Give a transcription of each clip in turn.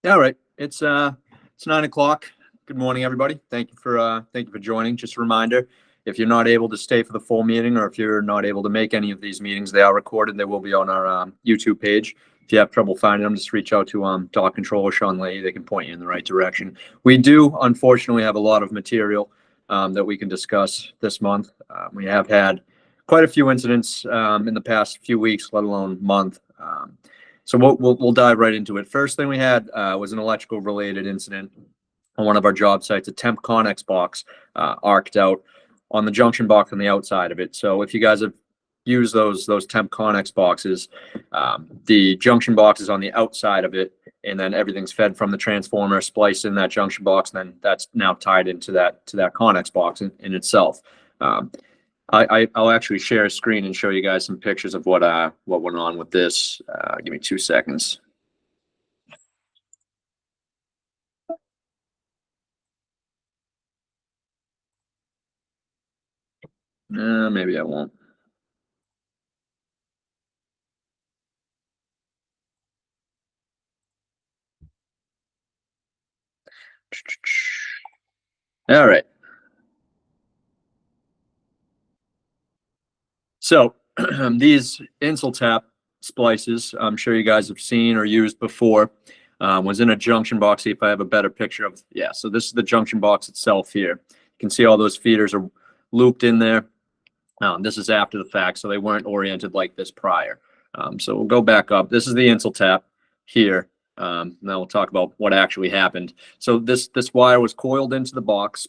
All right. It's 9 o'clock. Good morning, everybody. Thank you for joining. Just a reminder, if you're not able to stay for the full meeting, or if you're not able to make any of these meetings, they are recorded. They will be on our YouTube page. If you have trouble finding them, just reach out to Dot Control or Sean Leahy. They can point you in the right direction. We do, unfortunately, have a lot of material that we can discuss this month. We have had quite a few incidents in the past few weeks, let alone month. So we'll dive right into it. First thing we had was an electrical related incident on one of our job sites. A temp Connex box arced out on the junction box on the outside of it. So if you guys have used those temp Connex boxes, the junction box is on the outside of it, and then everything's fed from the transformer, spliced in that junction box, and then that's now tied into that Connex box in itself. I'll actually share a screen and show you guys some pictures of what went on with this. Give me 2 seconds. Maybe I won't. All right. So these Insultap splices, I'm sure you guys have seen or used before, was in a junction box. See if I have a better picture of, yeah, so this is the junction box itself here. You can see all those feeders are looped in there. This is after the fact, so they weren't oriented like this prior. So we'll go back up. This is the Insultap here. Now we'll talk about what actually happened. So this wire was coiled into the box,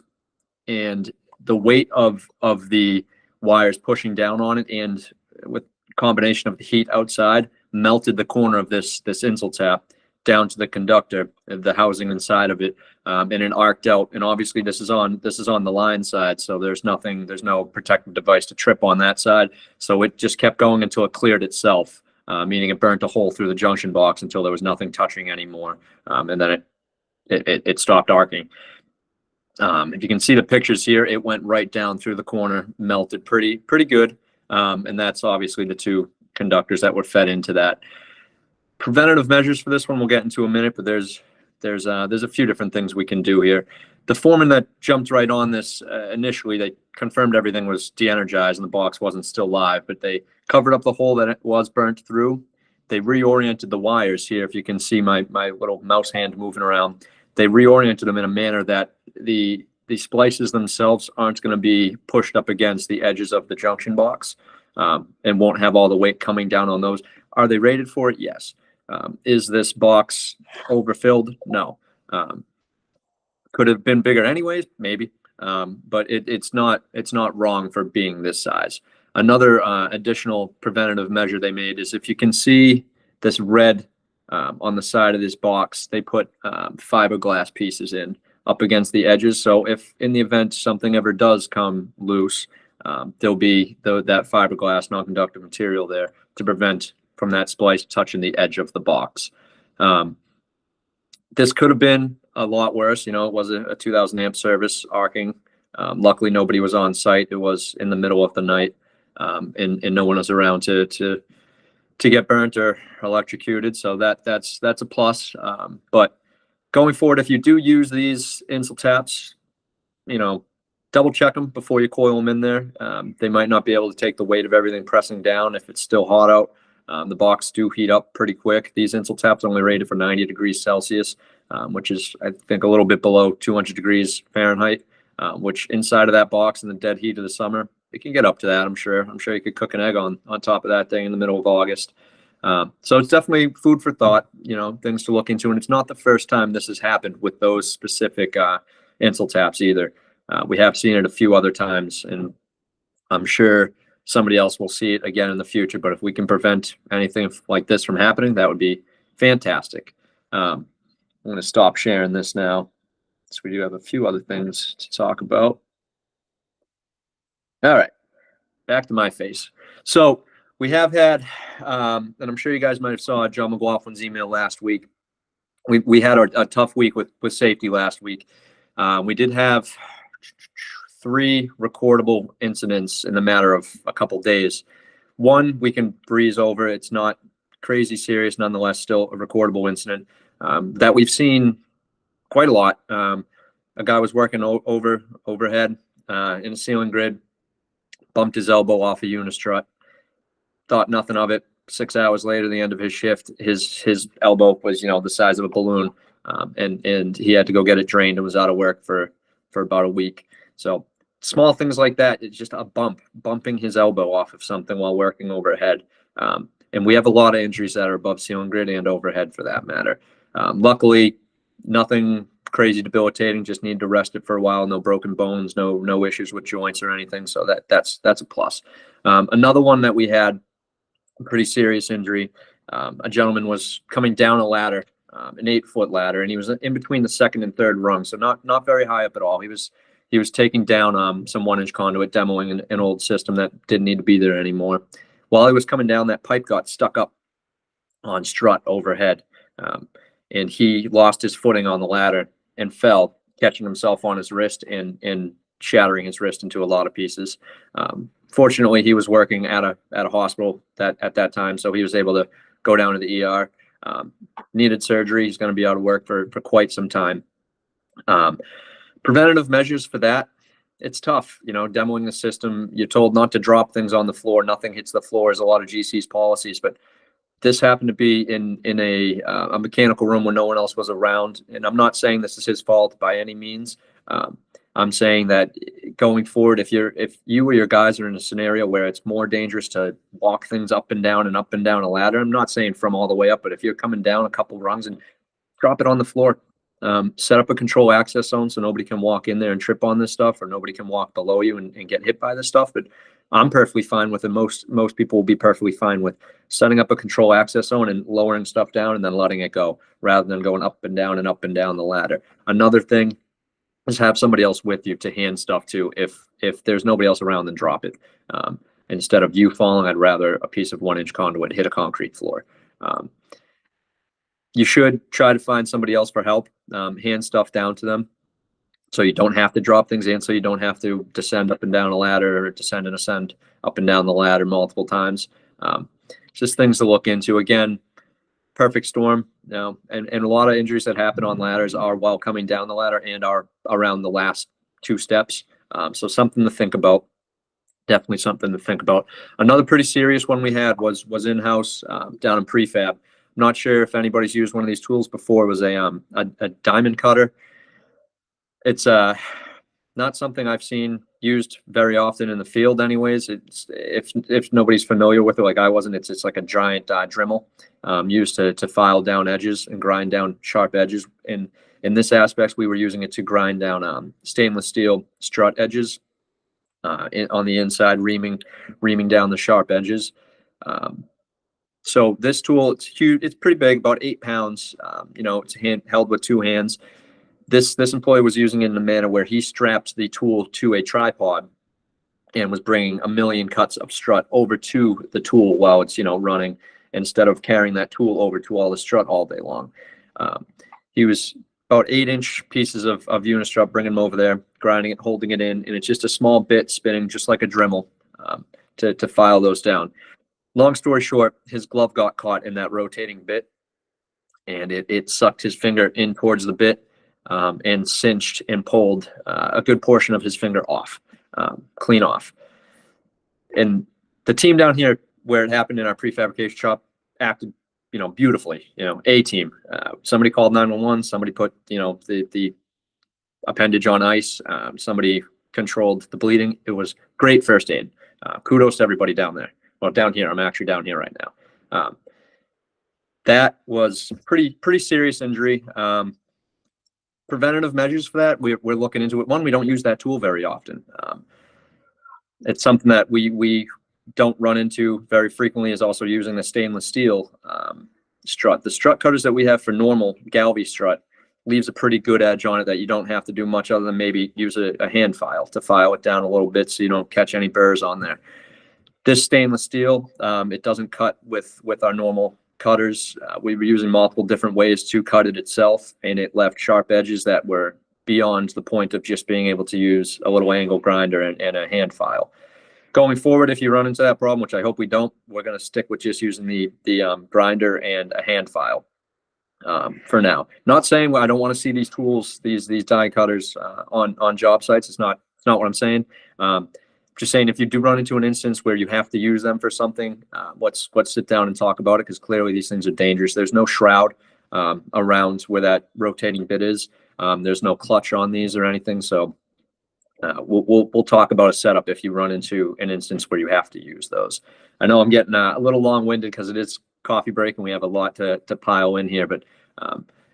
and the weight of the wires pushing down on it, and with combination of the heat outside, melted the corner of this Insultap down to the conductor, the housing inside of it, and it arced out. And obviously this is on the line side, so there's no protective device to trip on that side. So it just kept going until it cleared itself, meaning it burnt a hole through the junction box until there was nothing touching anymore, and then it stopped arcing. If you can see the pictures here, it went right down through the corner, melted pretty good, and that's obviously the two conductors that were fed into that. Preventative measures for this one we'll get into a minute, but there's a few different things we can do here. The foreman that jumped right on this initially, they confirmed everything was de-energized and the box wasn't still live, but they covered up the hole that it was burnt through. They reoriented the wires here. If you can see my little mouse hand moving around, they reoriented them in a manner that the splices themselves aren't going to be pushed up against the edges of the junction box, and won't have all the weight coming down on those. Are they rated for it? Yes. Is this box overfilled? No. Could have been bigger anyways, maybe. But it's not wrong for being this size. Another additional preventative measure they made is, if you can see this red on the side of this box, they put fiberglass pieces in up against the edges. So if in the event something ever does come loose, there'll be that fiberglass non-conductive material there to prevent from that splice touching the edge of the box. This could have been a lot worse. It was a 2000 amp service arcing. Luckily, nobody was on site. It was in the middle of the night, and no one was around to get burnt or electrocuted. So that's a plus. But going forward, if you do use these Insultaps, double check them before you coil them in there. They might not be able to take the weight of everything pressing down if it's still hot out. The box do heat up pretty quick. These Insultaps are only rated for 90 degrees Celsius, which is, I think, a little bit below 200 degrees Fahrenheit, which inside of that box in the dead heat of the summer, it can get up to that, I'm sure. I'm sure you could cook an egg on top of that thing in the middle of August. So it's definitely food for thought, things to look into. And it's not the first time this has happened with those specific Insultaps either. We have seen it a few other times, and I'm sure somebody else will see it again in the future. But if we can prevent anything like this from happening, that would be fantastic. I'm going to stop sharing this now, so we do have a few other things to talk about. All right, back to my face. So we have had, and I'm sure you guys might have saw John McLaughlin's email last week. We had a tough week with safety last week. We did have 3 recordable incidents in the matter of a couple days. One we can breeze over. It's not crazy serious, nonetheless, still a recordable incident that we've seen quite a lot. A guy was working overhead in a ceiling grid, bumped his elbow off a unistrut, thought nothing of it. 6 hours later, the end of his shift, his elbow was, the size of a balloon, and he had to go get it drained and was out of work for about a week. So small things like that. It's just a bumping his elbow off of something while working overhead. And we have a lot of injuries that are above ceiling grid and overhead for that matter. Luckily, nothing crazy debilitating, just need to rest it for a while. No broken bones, no issues with joints or anything. So that's a plus. Another one that we had, a pretty serious injury. A gentleman was coming down a ladder, an 8-foot ladder, and he was in between the second and third rung, so not very high up at all. He was taking down some 1-inch conduit, demoing an old system that didn't need to be there anymore. While he was coming down, that pipe got stuck up on strut overhead, and he lost his footing on the ladder and fell, catching himself on his wrist and shattering his wrist into a lot of pieces. Fortunately, he was working at a hospital at that time, so he was able to go down to the ER. Needed surgery. He's going to be out of work for quite some time. Preventative measures for that, it's tough. Demoing the system, you're told not to drop things on the floor. Nothing hits the floor is a lot of GC's policies, but this happened to be in a mechanical room where no one else was around. And I'm not saying this is his fault by any means. I'm saying that going forward, if you or your guys are in a scenario where it's more dangerous to walk things up and down a ladder, I'm not saying from all the way up, but if you're coming down a couple rungs, and drop it on the floor, set up a control access zone so nobody can walk in there and trip on this stuff, or nobody can walk below you and get hit by this stuff. But I'm perfectly fine with it. Most people will be perfectly fine with setting up a control access zone and lowering stuff down and then letting it go, rather than going up and down the ladder. Another thing is have somebody else with you to hand stuff to. If there's nobody else around, then drop it. Instead of you falling, I'd rather a piece of 1-inch conduit hit a concrete floor. You should try to find somebody else for help. Hand stuff down to them so you don't have to drop things in, so you don't have to descend up and down a ladder, or descend and ascend up and down the ladder multiple times. Just things to look into. Again, perfect storm, and a lot of injuries that happen on ladders are while coming down the ladder and are around the last 2 steps. So something to think about. Definitely something to think about. Another pretty serious one we had was in-house down in prefab. I'm not sure if anybody's used one of these tools before. It was a diamond cutter. It's not something I've seen used very often in the field anyways. It's if nobody's familiar with it like I wasn't, it's like a giant Dremel used to file down edges and grind down sharp edges. In this aspect, we were using it to grind down stainless steel strut edges on the inside, reaming down the sharp edges. So this tool, it's huge. It's pretty big, about 8 pounds. It's held with 2 hands. This employee was using it in a manner where he strapped the tool to a tripod and was bringing a million cuts of strut over to the tool while it's running, instead of carrying that tool over to all the strut all day long. He was about 8-inch pieces of unistrut, bringing them over there, grinding it, holding it in, and it's just a small bit spinning just like a Dremel to file those down. Long story short, his glove got caught in that rotating bit, and it sucked his finger in towards the bit and cinched and pulled a good portion of his finger off, clean off. And the team down here where it happened in our prefabrication shop acted, beautifully. A team. Somebody called 911. Somebody put, the appendage on ice. Somebody controlled the bleeding. It was great first aid. Kudos to everybody down there. Well, down here. I'm actually down here right now. That was pretty serious injury. Preventative measures for that, we're looking into it. One, we don't use that tool very often. It's something that we don't run into very frequently, is also using the stainless steel strut. The strut cutters that we have for normal Galvy strut leaves a pretty good edge on it that you don't have to do much other than maybe use a hand file to file it down a little bit so you don't catch any burrs on there. This stainless steel, it doesn't cut with our normal cutters. We were using multiple different ways to cut it itself, and it left sharp edges that were beyond the point of just being able to use a little angle grinder and a hand file. Going forward, if you run into that problem, which I hope we don't, we're going to stick with just using the grinder and a hand file for now. Not saying I don't want to see these tools, these die cutters on job sites. It's not what I'm saying. Just saying, if you do run into an instance where you have to use them for something, let's sit down and talk about it, because clearly these things are dangerous. There's no shroud around where that rotating bit is. There's no clutch on these or anything, so. We'll talk about a setup if you run into an instance where you have to use those. I know I'm getting a little long-winded because it is coffee break and we have a lot to pile in here, but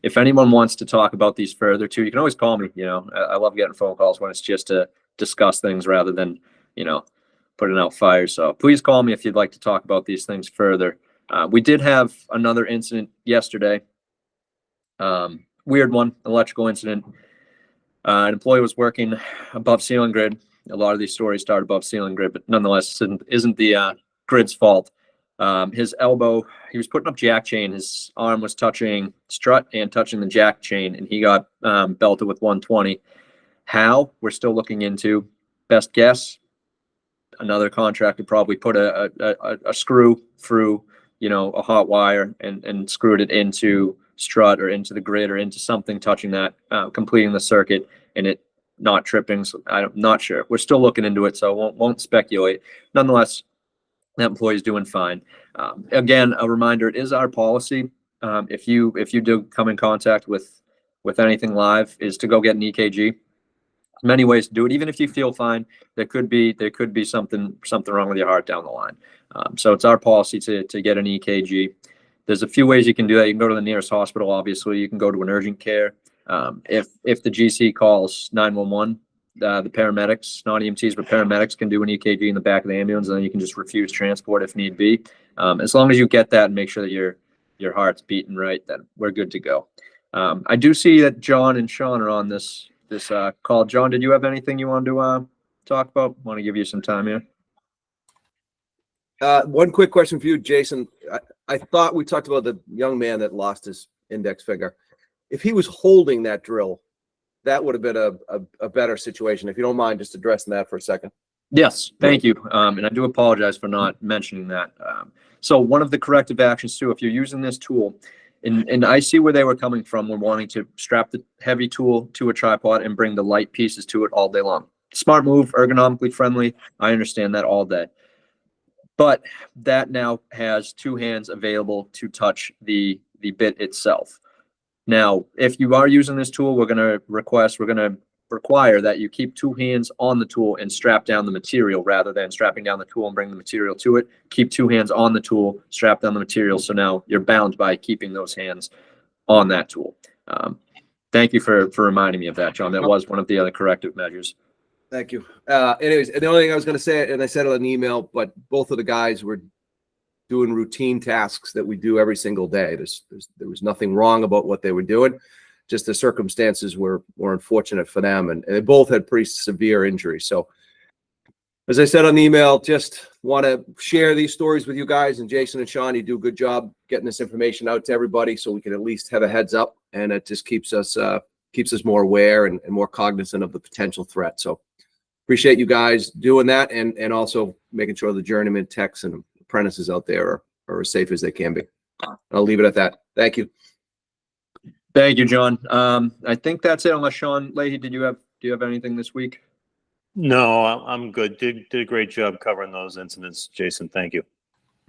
if anyone wants to talk about these further too, you can always call me. I love getting phone calls when it's just to discuss things rather than, putting out fires. So please call me if you'd like to talk about these things further. We did have another incident yesterday. Weird one, electrical incident. An employee was working above ceiling grid. A lot of these stories start above ceiling grid, but nonetheless, isn't the grid's fault. His elbow, he was putting up jack chain. His arm was touching strut and touching the jack chain, and he got belted with 120. How? We're still looking into. Best guess, another contractor probably put a screw through, a hot wire and screwed it into strut or into the grid or into something touching that, completing the circuit, and it not tripping. So I'm not sure. We're still looking into it, so won't speculate. Nonetheless, that employee is doing fine. Again, a reminder: it is our policy, if you do come in contact with anything live, is to go get an EKG. Many ways to do it. Even if you feel fine, there could be something wrong with your heart down the line. So it's our policy to get an EKG. There's a few ways you can do that. You can go to the nearest hospital, obviously. You can go to an urgent care. If the GC calls 911, the paramedics, not EMTs, but paramedics can do an EKG in the back of the ambulance, and then you can just refuse transport if need be. As long as you get that and make sure that your heart's beating right, then we're good to go. I do see that John and Sean are on this call. John, did you have anything you wanted to talk about? Want to give you some time here? One quick question for you, Jason. I thought we talked about the young man that lost his index finger. If he was holding that drill, that would have been a better situation. If you don't mind just addressing that for a second. Yes, thank you. And I do apologize for not mentioning that. So one of the corrective actions too, if you're using this tool, and I see where they were coming from, we're wanting to strap the heavy tool to a tripod and bring the light pieces to it all day long. Smart move, ergonomically friendly. I understand that all day. But that now has two hands available to touch the bit itself. Now, if you are using this tool, we're going to require that you keep two hands on the tool and strap down the material rather than strapping down the tool and bring the material to it. Keep two hands on the tool, strap down the material. So now you're bound by keeping those hands on that tool. Thank you for reminding me of that, John. That was one of the other corrective measures. Thank you. Anyways, the only thing I was going to say, and I said it in an email, but both of the guys were doing routine tasks that we do every single day. There was nothing wrong about what they were doing. Just the circumstances were unfortunate for them, and they both had pretty severe injuries. So, as I said on the email, just want to share these stories with you guys. And Jason and Sean, you do a good job getting this information out to everybody, so we can at least have a heads up, and it just keeps us more aware and more cognizant of the potential threat. So, appreciate you guys doing that, and also making sure the journeyman techs and apprentices out there are as safe as they can be. I'll leave it at that. Thank you. Thank you, John. I think that's it. Unless Sean Leahy, do you have anything this week? No, I'm good. Did a great job covering those incidents, Jason. Thank you.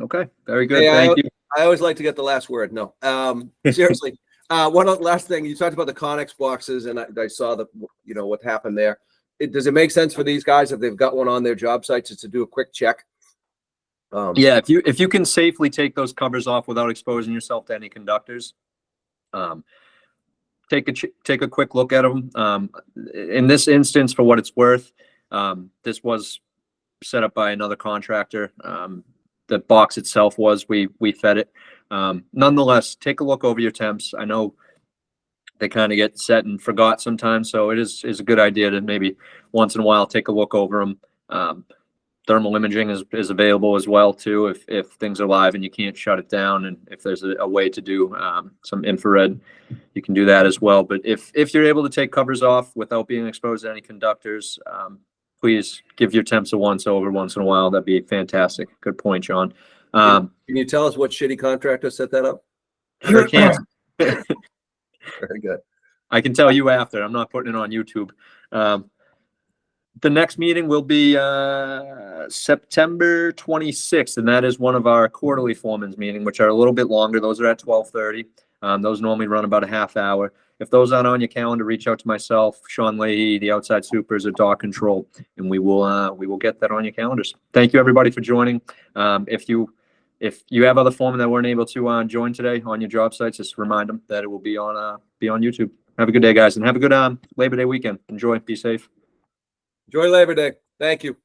Okay, very good. Hey, Thank you. I always like to get the last word. No, seriously. One last thing. You talked about the Connex boxes, and I saw what happened there. Does it make sense for these guys, if they've got one on their job site, just to do a quick check? Yeah, if you can safely take those covers off without exposing yourself to any conductors, take a quick look at them. In this instance, for what it's worth, this was set up by another contractor. The box itself we fed it. Nonetheless, take a look over your temps. I know they kind of get set and forgot sometimes, so it is a good idea to maybe once in a while take a look over them. Thermal imaging is available as well too, if things are live and you can't shut it down, and if there's a way to do some infrared, you can do that as well. But if you're able to take covers off without being exposed to any conductors, please give your temps a once over once in a while. That'd be fantastic. Good point, John. Can you tell us what shitty contractor set that up? Sure can't. Very good. I can tell you after. I'm not putting it on YouTube. The next meeting will be September 26th, and that is one of our quarterly foreman's meeting, which are a little bit longer. Those are at 12:30. Those normally run about a half hour. If those aren't on your calendar, reach out to myself, Sean Leahy, the outside supers at Dock Control, and we will get that on your calendars. Thank you, everybody, for joining. If you have other foremen that weren't able to join today on your job sites, just remind them that it will be on YouTube. Have a good day, guys, and have a good Labor Day weekend. Enjoy. Be safe. Enjoy Labor Day. Thank you.